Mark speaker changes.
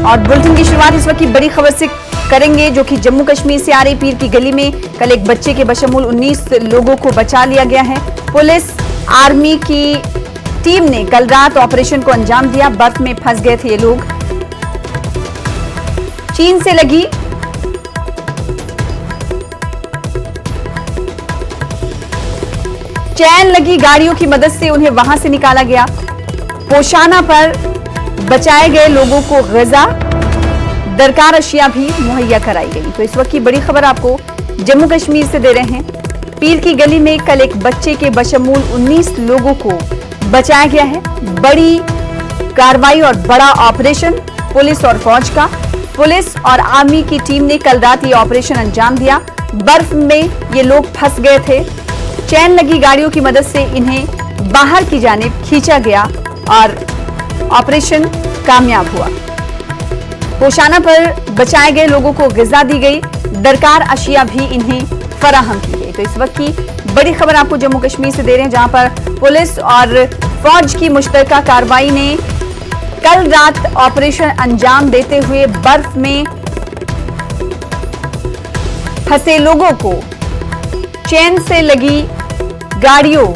Speaker 1: और बुलेटिन की शुरुआत इस वक्त की बड़ी खबर से करेंगे, जो कि जम्मू कश्मीर से आ रही पीर की गली में कल एक बच्चे के बशमूल 19 लोगों को बचा लिया गया है। पुलिस आर्मी की टीम ने कल रात ऑपरेशन को अंजाम दिया। बर्फ में फंस गए थे ये लोग। चीन से लगी चैन लगी गाड़ियों की मदद से उन्हें वहां से निकाला गया। पोशाना पर बचाए गए लोगों को ग़िज़ा, दरकार अशिया भी मुहैया कराई गई। तो इस वक्त की बड़ी खबर आपको जम्मू कश्मीर से दे रहे हैं। पीर की गली में कल एक बच्चे के बशमूल 19 लोगों को बचाया गया है। बड़ी कार्रवाई और बड़ा ऑपरेशन पुलिस और फौज का। पुलिस और आर्मी की टीम ने कल रात ये ऑपरेशन अंजाम दिया। बर्फ में ये लोग फंस गए थे। चैन लगी गाड़ियों की मदद से इन्हें बाहर की जानिब खींचा गया और ऑपरेशन कामयाब हुआ। पोशाना पर बचाए गए लोगों को ग़िज़ा दी गई, दरकार अशिया भी इन्हें फराहम की गई। तो इस वक्त की बड़ी खबर आपको जम्मू कश्मीर से दे रहे हैं, जहां पर पुलिस और फौज की मुश्तरका कार्रवाई ने कल रात ऑपरेशन अंजाम देते हुए बर्फ में फंसे लोगों को चैन से लगी गाड़ियों